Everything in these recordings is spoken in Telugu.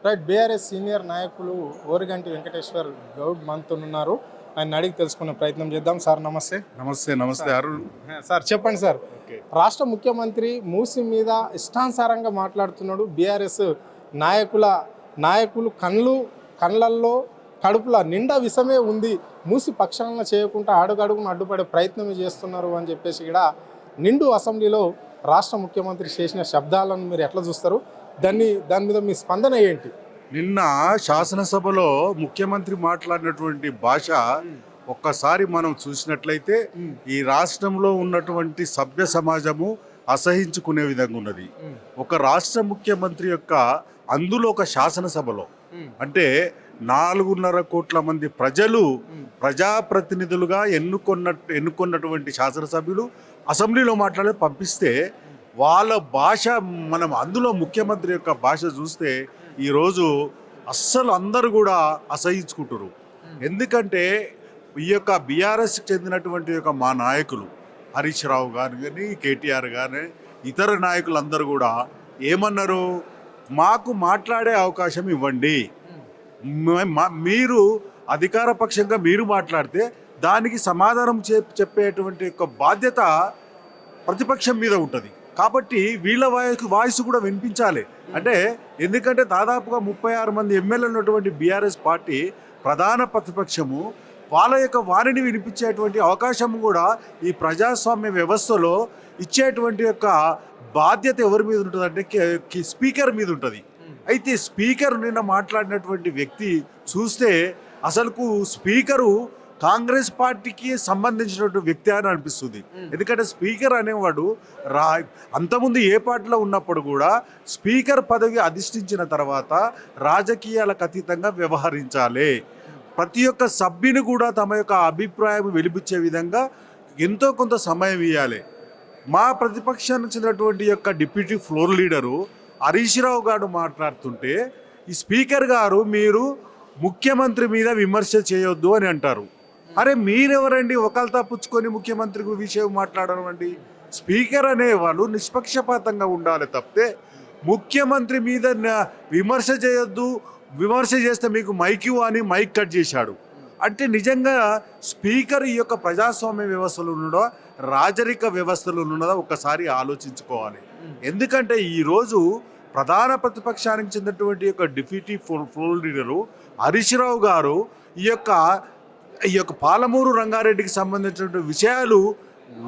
రైట్. బీఆర్ఎస్ సీనియర్ నాయకులు ఓరిగంటి వెంకటేశ్వర్ గౌడ్ మనతో ఉన్నారు. ఆయన అడిగి తెలుసుకునే ప్రయత్నం చేద్దాం. సార్ నమస్తే. నమస్తే అరుణ్. సార్ చెప్పండి సార్. రాష్ట్ర ముఖ్యమంత్రి మూసి మీద ఇష్టానుసారంగా మాట్లాడుతున్నాడు. బీఆర్ఎస్ నాయకులు కళ్ళల్లో కడుపుల నిండా విషమే ఉంది, మూసి పక్షాలన చేయకుండా అడుగడుగును అడ్డుపడే ప్రయత్నమే చేస్తున్నారు అని చెప్పేసి ఇక్కడ నిండు అసెంబ్లీలో రాష్ట్ర ముఖ్యమంత్రి చేసిన శబ్దాలను మీరు ఎట్లా చూస్తారు? దాని మీద మీ స్పందన ఏంటి? నిన్న శాసనసభలో ముఖ్యమంత్రి మాట్లాడినటువంటి భాష ఒక్కసారి మనం చూసినట్లయితే ఈ రాష్ట్రంలో ఉన్నటువంటి సభ్య సమాజము అసహించుకునే విధంగా ఉన్నది. ఒక రాష్ట్ర ముఖ్యమంత్రి యొక్క అందులో ఒక శాసనసభలో అంటే 4.5 కోట్ల మంది ప్రజలు ప్రజాప్రతినిధులుగా ఎన్నుకున్నటువంటి శాసనసభ్యులు అసెంబ్లీలో మాట్లాడి పంపిస్తే వాళ్ళ భాష మనం అందులో ముఖ్యమంత్రి యొక్క భాష చూస్తే ఈరోజు అస్సలు అందరూ కూడా అసహించుకుంటారు. ఎందుకంటే ఈ యొక్క బీఆర్ఎస్కి చెందినటువంటి యొక్క మా నాయకులు హరీష్ రావు గారు కానీ కేటీఆర్ కానీ ఇతర నాయకులందరూ కూడా ఏమన్నారు, మాకు మాట్లాడే అవకాశం ఇవ్వండి, మీరు అధికార పక్షంగా మీరు మాట్లాడితే దానికి సమాధానం చెప్పేటువంటి యొక్క బాధ్యత ప్రతిపక్షం మీద ఉంటుంది. కాబట్టి వీళ్ళ వాయిస్ కూడా వినిపించాలి. అంటే ఎందుకంటే దాదాపుగా 36 మంది ఎమ్మెల్యేలు ఉన్నటువంటి బీఆర్ఎస్ పార్టీ ప్రధాన ప్రతిపక్షము, వాళ్ళ యొక్క వారిని వినిపించేటువంటి అవకాశం కూడా ఈ ప్రజాస్వామ్య వ్యవస్థలో ఇచ్చేటువంటి యొక్క బాధ్యత ఎవరి మీద ఉంటుంది అంటే స్పీకర్ మీద ఉంటుంది. అయితే స్పీకర్ నిన్న మాట్లాడినటువంటి వ్యక్తి చూస్తే అసలుకు స్పీకరు కాంగ్రెస్ పార్టీకి సంబంధించినటువంటి వ్యక్తి అని అనిపిస్తుంది. ఎందుకంటే స్పీకర్ అనేవాడు అంతకుముందు ఏ పార్టీలో ఉన్నప్పుడు కూడా స్పీకర్ పదవి అధిష్ఠించిన తర్వాత రాజకీయాలకు అతీతంగా వ్యవహరించాలి. ప్రతి ఒక్క సభ్యుని కూడా తమ యొక్క అభిప్రాయం వెలిపించే విధంగా ఎంతో కొంత సమయం ఇవ్వాలి. మా ప్రతిపక్షానికి చెందినటువంటి యొక్క deputy floor leader Harish Rao గారు మాట్లాడుతుంటే ఈ స్పీకర్ గారు మీరు ముఖ్యమంత్రి మీద విమర్శ చేయొద్దు అని అంటారు. అరే మీరెవరండి ఒకళ్ళు తప్పుచ్చుకొని ముఖ్యమంత్రి విషయం మాట్లాడడం అండి? స్పీకర్ అనేవాళ్ళు నిష్పక్షపాతంగా ఉండాలి తప్పితే ముఖ్యమంత్రి మీద విమర్శ చేయొద్దు, విమర్శ చేస్తే మీకు మైక్ అని మైక్ కట్ చేశాడు. అంటే నిజంగా స్పీకర్ ఈ యొక్క ప్రజాస్వామ్య వ్యవస్థలో ఉన్నదో రాజరిక వ్యవస్థలో ఉన్నదో ఒక్కసారి ఆలోచించుకోవాలి. ఎందుకంటే ఈరోజు ప్రధాన ప్రతిపక్షానికి చెందినటువంటి యొక్క deputy floor leader Harish Rao గారు ఈ యొక్క పాలమూరు రంగారెడ్డికి సంబంధించినటువంటి విషయాలు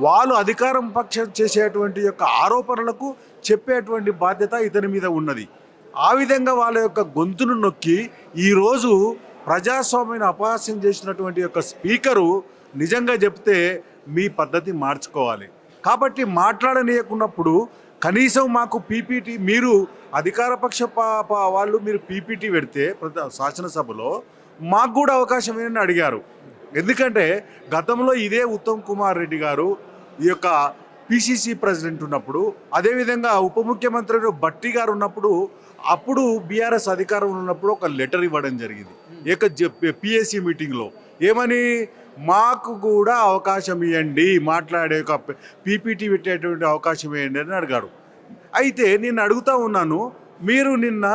వాళ్ళు అధికారం పక్షం చేసేటువంటి యొక్క ఆరోపణలకు చెప్పేటువంటి బాధ్యత ఇతని మీద ఉన్నది. ఆ విధంగా వాళ్ళ యొక్క గొంతును నొక్కి ఈరోజు ప్రజాస్వామ్యాన్ని అపహాస్యం చేసినటువంటి యొక్క స్పీకరు నిజంగా చెప్తే మీ పద్ధతి మార్చుకోవాలి. కాబట్టి మాట్లాడనీయకున్నప్పుడు కనీసం మాకు పీపీటీ, మీరు అధికార పక్ష వాళ్ళు మీరు పీపీటీ పెడితే శాసనసభలో మాకు కూడా అవకాశం ఏమని అడిగారు. ఎందుకంటే గతంలో ఇదే ఉత్తమ్ కుమార్ రెడ్డి గారు ఈ యొక్క పిసిసి ప్రెసిడెంట్ ఉన్నప్పుడు, అదేవిధంగా ఉప ముఖ్యమంత్రి భట్టి గారు ఉన్నప్పుడు, అప్పుడు బీఆర్ఎస్ అధికారంలో ఉన్నప్పుడు ఒక లెటర్ ఇవ్వడం జరిగింది పిఎస్సి మీటింగ్లో. ఏమని, మాకు కూడా అవకాశం ఇవ్వండి, మాట్లాడే ఒక పీపీటీ పెట్టేటువంటి అవకాశం ఇవ్వండి అని అడిగాడు. అయితే నేను అడుగుతూ ఉన్నాను, మీరు నిన్న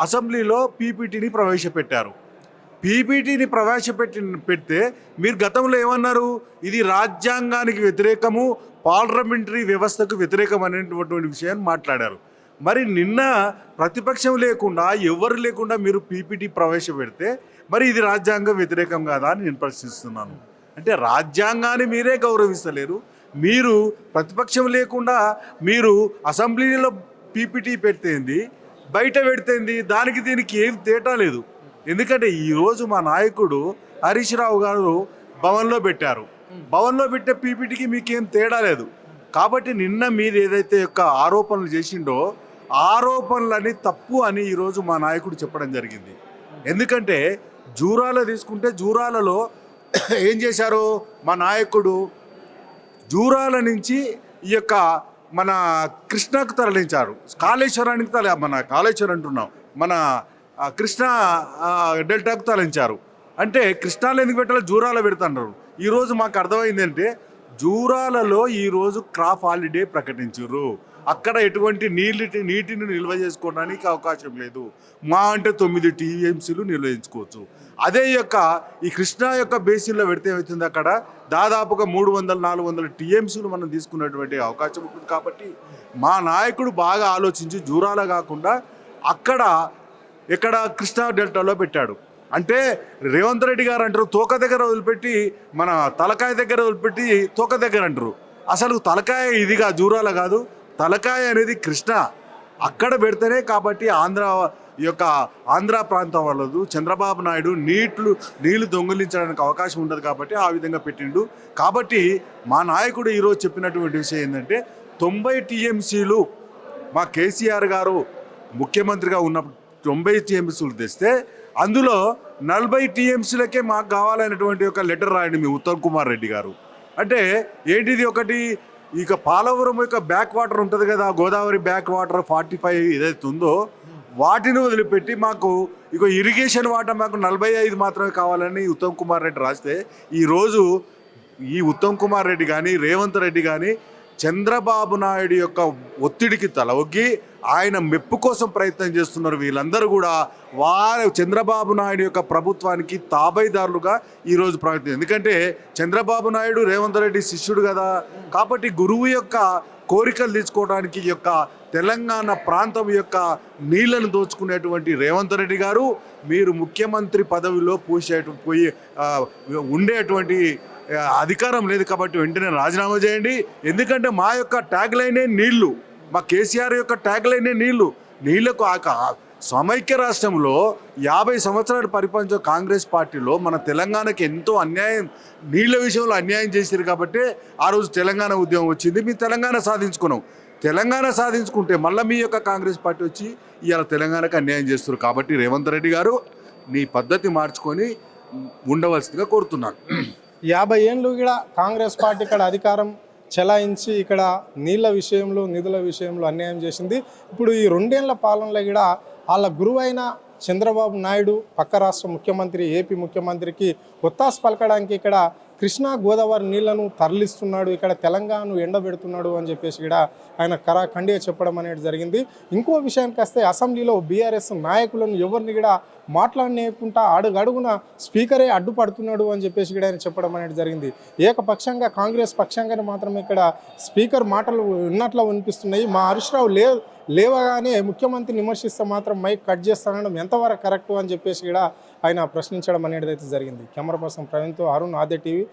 అసెంబ్లీలో పీపీటీని ప్రవేశపెట్టారు. పీపీటీని పెడితే మీరు గతంలో ఏమన్నారు, ఇది రాజ్యాంగానికి వ్యతిరేకము, పార్లమెంటరీ వ్యవస్థకు వ్యతిరేకం అనేటువంటి విషయాన్ని మాట్లాడారు. మరి నిన్న ప్రతిపక్షం లేకుండా ఎవరు లేకుండా మీరు పీపీటీ ప్రవేశపెడితే మరి ఇది రాజ్యాంగ వ్యతిరేకం కాదా అని నేను ప్రశ్నిస్తున్నాను. అంటే రాజ్యాంగాన్ని మీరే గౌరవిస్తలేరు, మీరు ప్రతిపక్షం లేకుండా మీరు అసెంబ్లీలో పీపీటీ పెడితేంది, బయట పెడితేంది, దానికి దీనికి ఏం తేటా లేదు. ఎందుకంటే ఈరోజు మా నాయకుడు హరీష్ రావు గారు భవన్లో పెట్టారు, భవన్లో పెట్టే పీపీటీకి మీకేం తేడా లేదు. కాబట్టి నిన్న మీరు ఏదైతే యొక్క ఆరోపణలు చేసిండో ఆరోపణలని తప్పు అని ఈరోజు మా నాయకుడు చెప్పడం జరిగింది. ఎందుకంటే జూరాల తీసుకుంటే జూరాలలో ఏం చేశారు, మా నాయకుడు జూరాల నుంచి ఈ యొక్క మన కృష్ణకు తరలించారు, కాళేశ్వరానికి మన కాళేశ్వరం అంటున్నాం, మన కృష్ణా డెల్టాకు తరలించారు. అంటే కృష్ణాలో ఎందుకు పెట్టాలో జూరాల పెడుతున్నారు. ఈరోజు మాకు అర్థమైంది అంటే జూరాలలో ఈరోజు క్రాప్ హాలిడే ప్రకటించారు. అక్కడ ఎటువంటి నీటిని నిల్వ చేసుకోవడానికి అవకాశం లేదు. మా అంటే 9 టీఎంసీలు నిర్వహించుకోవచ్చు. అదే ఈ కృష్ణా యొక్క బేసిన్లో పెడితే ఏమవుతుంది, అక్కడ దాదాపుగా 300-400 టీఎంసీలు మనం తీసుకున్నటువంటి అవకాశం ఉంటుంది. కాబట్టి మా నాయకుడు బాగా ఆలోచించి జూరాల కాకుండా ఎక్కడ కృష్ణా డెల్టాలో పెట్టాడు. అంటే రేవంత్ రెడ్డి గారు అంటారు తోక దగ్గర వదిలిపెట్టి మన తలకాయ దగ్గర వదిలిపెట్టి తోక దగ్గర అంటారు. అసలు తలకాయ ఇదిగా జూరాల కాదు, తలకాయ అనేది కృష్ణ, అక్కడ పెడితేనే. కాబట్టి ఆంధ్ర ప్రాంతం వాళ్ళదు చంద్రబాబు నాయుడు నీళ్లు దొంగిలించడానికి అవకాశం ఉండదు కాబట్టి ఆ విధంగా పెట్టిండు. కాబట్టి మా నాయకుడు ఈరోజు చెప్పినటువంటి విషయం ఏంటంటే 90 టీఎంసీలు మా కేసీఆర్ గారు ముఖ్యమంత్రిగా ఉన్నప్పుడు 90 టీఎంసీలు తెస్తే అందులో 40 టీఎంసీలకే మాకు కావాలనేటువంటి ఒక లెటర్ రాయండి మీ ఉత్తమ్ కుమార్ రెడ్డి గారు. అంటే ఏంటిది, ఒకటి ఇక పాలవరం బ్యాక్ వాటర్ ఉంటుంది కదా, గోదావరి బ్యాక్ వాటర్ 45 ఏదైతే ఉందో వాటిని వదిలిపెట్టి మాకు ఇరిగేషన్ వాటర్ మాకు 45 మాత్రమే కావాలని ఉత్తమ్ కుమార్ రెడ్డి రాస్తే ఈరోజు ఈ ఉత్తమ్ కుమార్ రెడ్డి కానీ రేవంత్ రెడ్డి కానీ చంద్రబాబు నాయుడు యొక్క ఒత్తిడికి తలవొగ్గి ఆయన మెప్పు కోసం ప్రయత్నం చేస్తున్నారు. వీళ్ళందరూ కూడా చంద్రబాబు నాయుడు యొక్క ప్రభుత్వానికి తాబైదారులుగా ఈరోజు ప్రయత్నం. ఎందుకంటే చంద్రబాబు నాయుడు రేవంత్ రెడ్డి శిష్యుడు కదా, కాబట్టి గురువు యొక్క కోరికలు తీర్చుకోవడానికి తెలంగాణ ప్రాంతం నీళ్లను దోచుకునేటువంటి రేవంత్ రెడ్డి గారు మీరు ముఖ్యమంత్రి పదవిలో ఉండేటువంటి అధికారం లేదు. కాబట్టి వెంటనే రాజీనామా చేయండి. ఎందుకంటే మా యొక్క ట్యాగ్ లైనే నీళ్లు, మా కేసీఆర్ యొక్క ట్యాగ్ లైనే నీళ్లకు సమైక్య రాష్ట్రంలో 50 సంవత్సరాలు పరిపాలించిన కాంగ్రెస్ పార్టీలో మన తెలంగాణకి ఎంతో నీళ్ల విషయంలో అన్యాయం చేశారు. కాబట్టి ఆ రోజు తెలంగాణ ఉద్యమం వచ్చింది, మీ తెలంగాణ సాధించుకున్నాం. తెలంగాణ సాధించుకుంటే మళ్ళీ మీ యొక్క కాంగ్రెస్ పార్టీ వచ్చి ఇవాళ తెలంగాణకు అన్యాయం చేస్తున్నారు. కాబట్టి రేవంత్ రెడ్డి గారు నీ పద్ధతి మార్చుకొని ఉండవలసిందిగా కోరుతున్నాను. 50 ఏళ్ళు కూడా కాంగ్రెస్ పార్టీ ఇక్కడ అధికారం చెలాయించి ఇక్కడ నీళ్ళ విషయంలో నిధుల విషయంలో అన్యాయం చేసింది. ఇప్పుడు ఈ 2 ఏళ్ల పాలనలో కూడా వాళ్ళ గురువైన చంద్రబాబు నాయుడు పక్క రాష్ట్ర ముఖ్యమంత్రి ఏపీ ముఖ్యమంత్రికి ఒత్తాసు పలకడానికి ఇక్కడ కృష్ణా గోదావరి నీళ్లను తరలిస్తున్నాడు, ఇక్కడ తెలంగాణను ఎండబెడుతున్నాడు అని చెప్పేసి కూడా ఆయన కరాఖండిగా చెప్పడం అనేది జరిగింది. ఇంకో విషయానికి వస్తే అసెంబ్లీలో బీఆర్ఎస్ నాయకులను ఎవరిని కూడా మాట్లాడలేకుండా అడుగడుగున స్పీకరే అడ్డుపడుతున్నాడు అని చెప్పేసి కూడా ఆయన చెప్పడం అనేది జరిగింది. ఏకపక్షంగా కాంగ్రెస్ పక్షంగానే మాత్రమే ఇక్కడ స్పీకర్ మాటలు ఉన్నట్లు వినిపిస్తున్నాయి. మా హరీష్ రావు లేవగానే ముఖ్యమంత్రిని విమర్శిస్తే మాత్రం మైక్ కట్ చేస్తానడం ఎంతవరకు కరెక్టు అని చెప్పేసి కూడా ఆయన ప్రశ్నించడం అనేది అయితే జరిగింది. కెమెరా పర్సన్ ప్రవీణ్తో అరుణ్, ఆద్య టీవీ.